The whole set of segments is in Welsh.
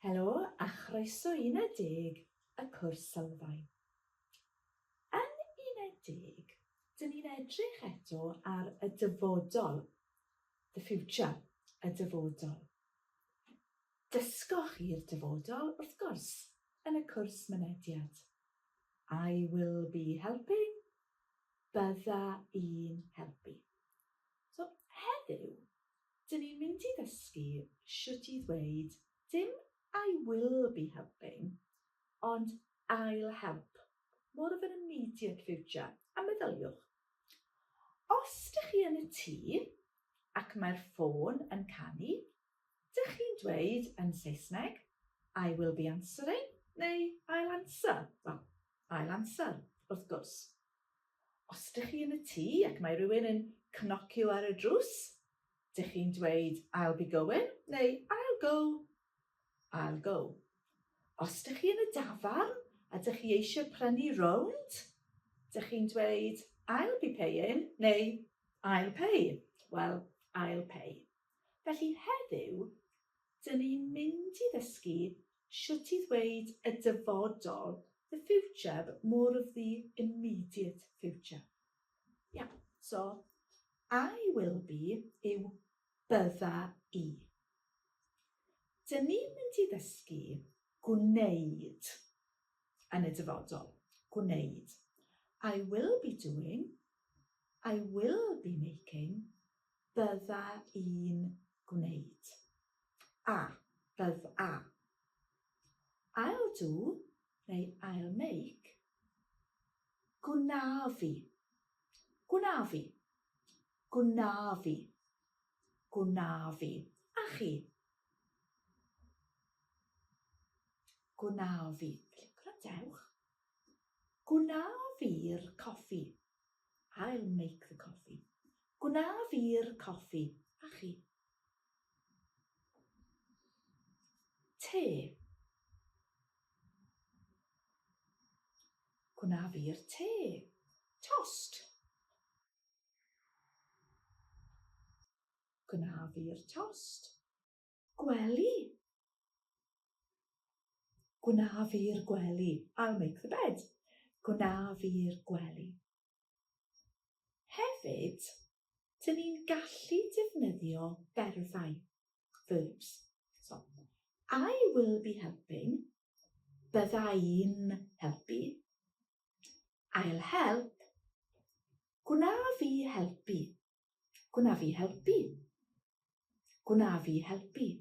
Helo a chroeso i Uned 10 y cwrs Sylfaen. Yn Uned 10, dyn ni'n edrych eto ar y dyfodol, the future, y dyfodol. Dysgoch i'r dyfodol, wrth gwrs, yn y cwrs mynediad. I will be helping, bydda i'n helpu. So, heddiw, dyn ni'n mynd i ddysgu shwt i ddweud dim I will be helping, ond I'll help. More of an immediate future. A meddyliwch, os ydych chi yn y tŷ ac mae'r ffôn yn canu, ydych chi'n dweud yn Saesneg, I will be answering, neu I'll answer? Well, I'll answer, wrth gwrs. Os ydych chi yn y tŷ ac mae rhywun yn cnocio ar y drws, ydych chi'n dweud I'll be going, neu I'll go? I'll go. Os ydych chi yn y dafarn a ydych chi eisiau prynu rownd, ydych chi'n dweud I'll be paying neu I'll pay. Well, I'll pay. Felly heddiw, dyn ni'n mynd i ddysgu shwt i ddweud y dyfodol, the future, but more of the immediate future. Yeah, so I will be yw bydda i. Dyn ni'n mynd i ddysgu gwneud yn y dyfodol. Gwneud. I will be doing, I will be making, bydda i'n gwneud. Bydda. I'll do, neu I'll make, gwnafu. Gwnafu. Gwnafu. Gwnafu. A chi? Gwnafu. Gwrandewch. Gwnafu'r coffi. I'll make the coffee. Gwnafu'r coffi. A chi? Te. Gwnafu'r te. Tost. Gwnafu'r tost. Gwely. Gwnafu'r gwely. I'll make the bed. Gwnafu'r gwely. Hefyd, dyn ni'n gallu defnyddio berfau, verbs. So, I will be helping, bydda i'n helpu. I'll help, gwnafu helpu. Gwnafu helpu. Gwnafu helpu.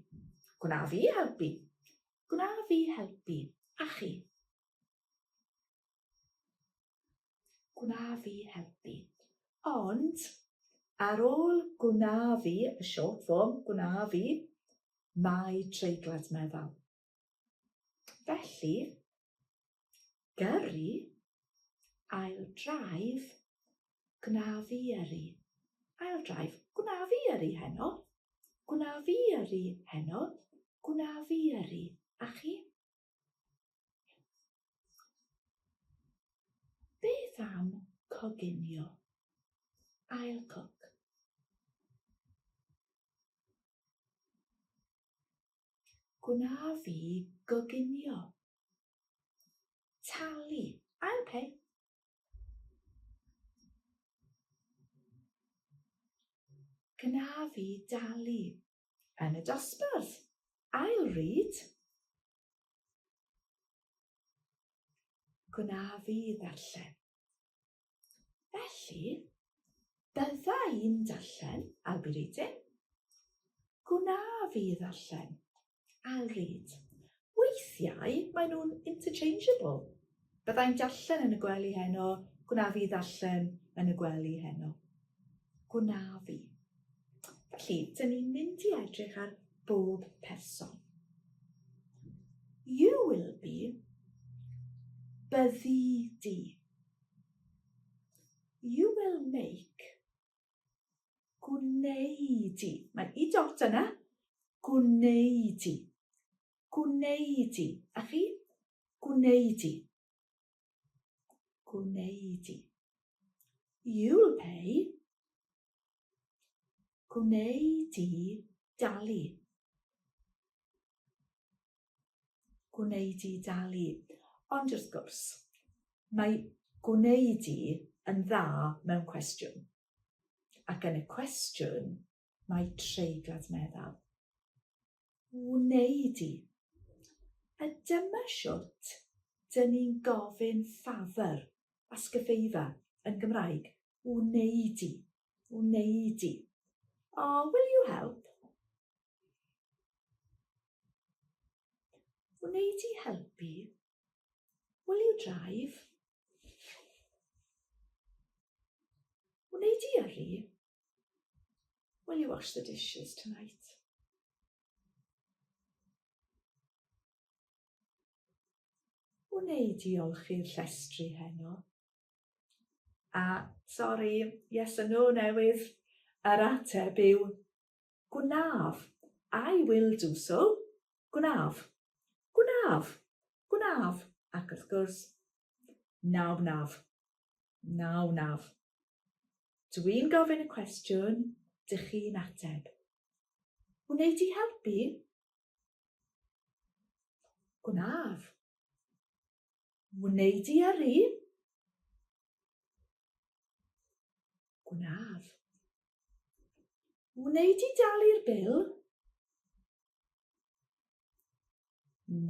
Gwnafu helpu. Gwnafu helpu. A chi? Gwnafu helpu. Ond, ar ôl gwnafu, y short form, gwnafu, mae treiglad meddal. Felly, gyrru, I'll drive, gwnafu yrru. I'll drive, gwnafu yrru heno. Gwnafu yrru heno. Gwnafu yrru. A chi? Beth am coginio? I'll cook. Gwnafu goginio. Talu. I'll pay. Gwnafu dalu. Yn y dosbarth. I'll read. Gwnafu ddarllen. Felly, bydda i'n darllen, I'll be reading. Gwnafu ddarllen, I'll read. Weithiau, maen nhw'n interchangeable. Bydda i'n darllen yn y gwely heno, gwnafu ddarllen yn y gwely heno. Gwnafu. Felly, dyn ni'n mynd i edrych ar bob person. You will be, byddi di. You will make, gwneudi. Mae I dot yna, gwneudi. Gwneudi. A chi? Gwneudi. Gwneudi. You'll pay, gwneudi dalu. gwneud i dalu. Ond wrth gwrs, mae gwneud i yn dda mewn cwestiwn. Ac yn y cwestiwn, mae treiglad meddal. Wneud i. A dyma siwt dyn ni'n gofyn ffafr a sgyfeifa yn Gymraeg. Wneud i. Wneud i. Oh, will you help? Wneud i helpu. Will you drive? Wneud i yrru. Will you wash the dishes tonight? Wneud i olchi'r llestri heno. A, sori, yes and no newydd, yr ateb yw gwnaf. I will do so. Gwnaf. Gwnaf. Gwnaf. Ac wrth gwrs, nawnaf. Nawnaf. Dwi'n gofyn y cwestiwn, dych chi'n ateb. Wneud i helpu? Gwnaf. Wneud i yrru? Gwnaf. Wneud i dalu'r bil?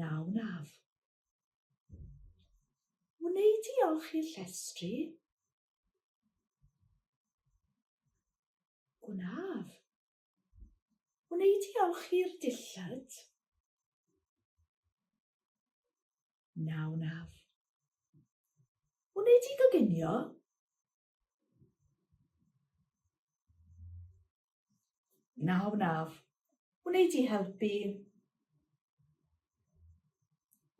Nawnaf. Wneud i olchi'r llestri? Gwnaf. Wneud i olchi'r dillad? Nawnaf. Wneud i goginio? Nawnaf. Wneud i helpu?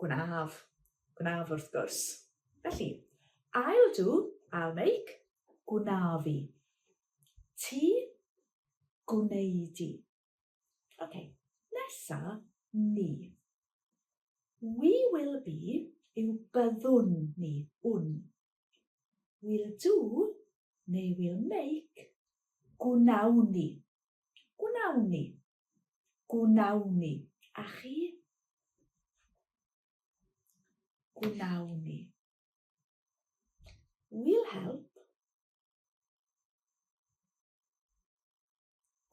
Gwnaf. Gwnaf wrth gwrs. Felly, I'll do, I'll make, gwnafu. Ti, gwneud i. OK, nesa, ni. We will be yw byddwn ni, wn. We'll do, neu we'll make, gwnawn ni. Gwnawn ni. Gwnawn ni. A chi? Gwnawn ni. We'll help.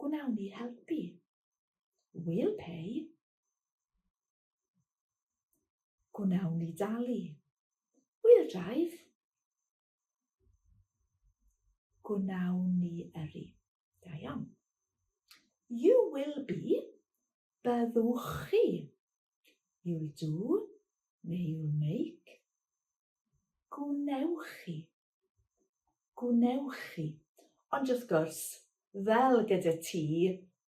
Gwnawn ni helpu. We'll pay. Gwnawn ni dalu. We'll drive. Gwnawn ni yrru. Da iawn. You will be, byddwch chi. You'll do, neu you'll make. Gwnewch chi. Gwnewch chi. Ond wrth gwrs, fel gyda ti,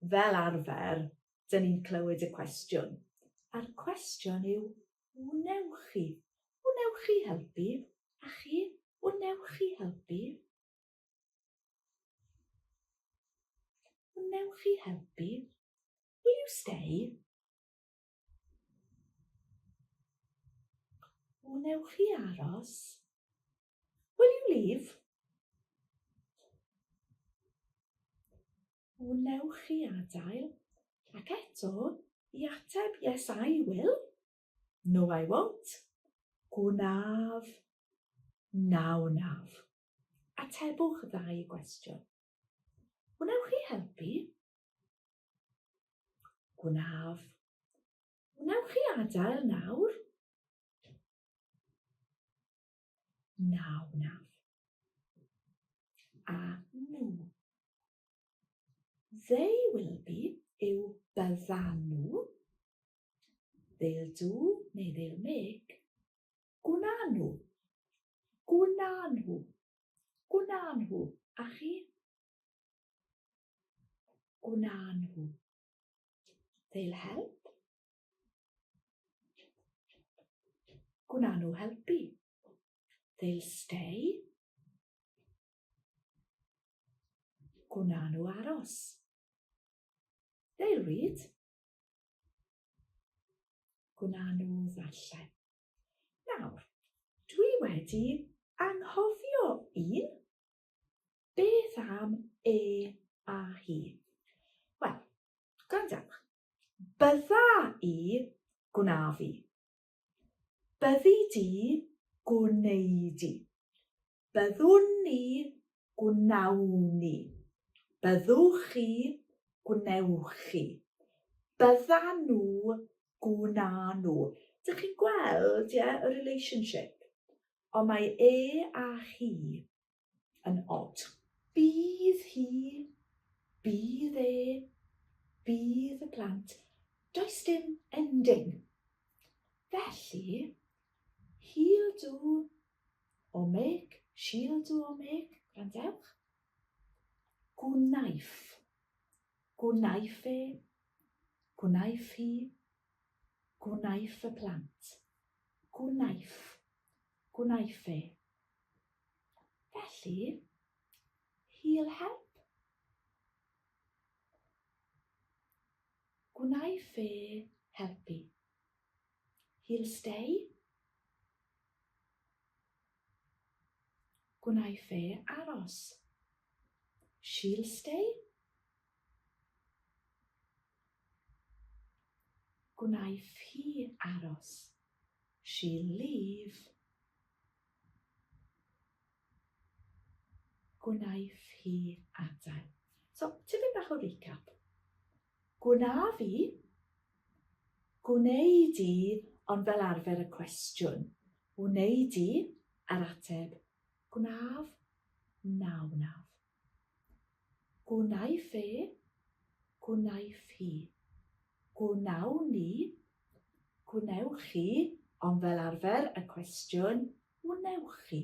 fel arfer, dyn ni'n clywed y cwestiwn. A'r cwestiwn yw, wnewch chi. Wnewch chi helpu. A chi, wnewch chi helpu. Wnewch chi helpu. Will you stay? Wnewch chi aros. Will you leave? Wnewch chi adael. Ac eto, I ateb, yes I will. No I won't. Gwnaf. Nawnaf. Atebwch y ddau gwestiwn. Wnewch chi helpu? Gwnaf. Wnewch chi adael nawr? Nawnaf. A nhw. They will be yw byddan nhw. They'll do neu they'll make. Gwna nhw. Gwna nhw. Gwna nhw. A chi? Gwna nhw. They'll help. Gwna nhw helpu. They'll stay. Gwna nhw aros. They'll read. Gwna nhw ddarllen. Nawr, dwi wedi anghofio un. Beth am a hi? Wel, gwrandewch. Bydda I gwnafu. Byddi di gwneud i. Byddwn ni gwnawn ni. Byddwch chi gwnewch chi. Byddan nhw gwna nhw. Dych chi'n gweld, y relationship? Ond mae a hi yn odd. Bydd hi, bydd e, bydd y plant. Does dim ending. Felly, he'll do or make, she'll do or make, gwrandewch. Gwnaeth. Gwnaeth e, gwnaeth hi, gwnaeth y plant. Gwnaeth. Gwnaeth e. Felly, he'll help. Gwnaeth e helpu. He'll stay. Gwnaeth e aros. She'll stay. Gwnaeth hi aros. She'll leave. Gwnaeth hi adael. So, tipyn bach o recap. Gwna fi, gwneud i, ond fel arfer y cwestiwn. Wneud i, yr ateb. Gwnaf, nawnaf. Gwnaeth e, gwnaeth hi. Gwnawn ni, gwnewch chi, ond fel arfer y cwestiwn, wnewch chi.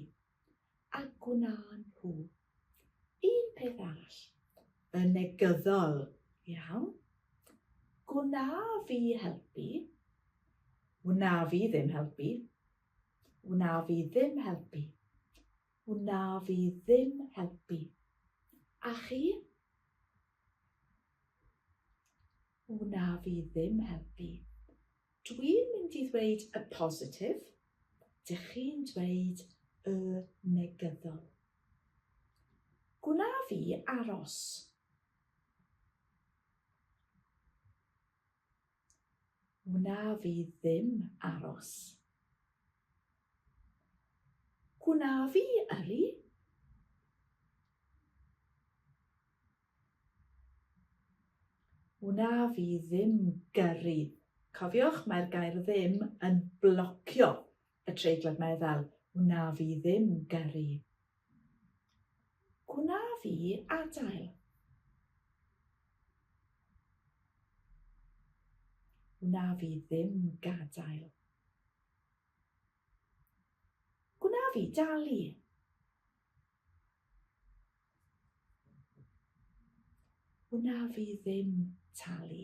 A gwna'n nhw. Un peth arall, y negyddol, iawn. Gwna fi helpu, wna fi ddim helpu, wna fi ddim helpu, wna fi ddim helpu. A chi? Wna fi ddim helpu. Dwi'n mynd i ddweud y positif, dych chi'n dweud y negyddol. Gwna fi aros. Wna fi ddim aros. Gwna fi yrru. Wna fi ddim gyrru. Cofiwch, mae'r gair ddim yn blocio y treiglad meddal. Wna fi ddim gyrru. Gwna fi adael. Wna fi ddim gadael. Gwna fi dalu. Wna fi ddim talu.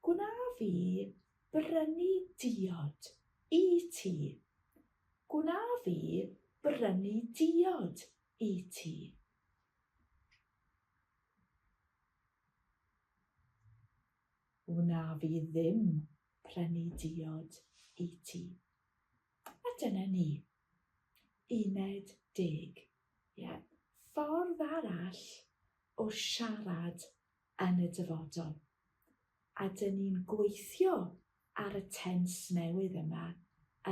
Gwna fi brynu diod i ti. Gwna fi brynu diod i ti. Wna fi ddim prynu diod i ti. A dyna ni. Uned 10. Ffordd arall o siarad yn y dyfodol. A dyn ni'n gweithio ar y tens newydd yma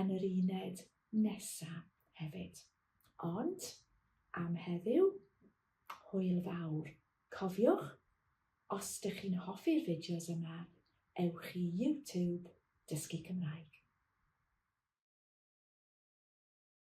yn yr uned nesaf hefyd. Ond, am heddiw, hwyl fawr. Cofiwch, os ydych chi'n hoffi'r fideos yma, ewch i YouTube Dysgu Cymraeg.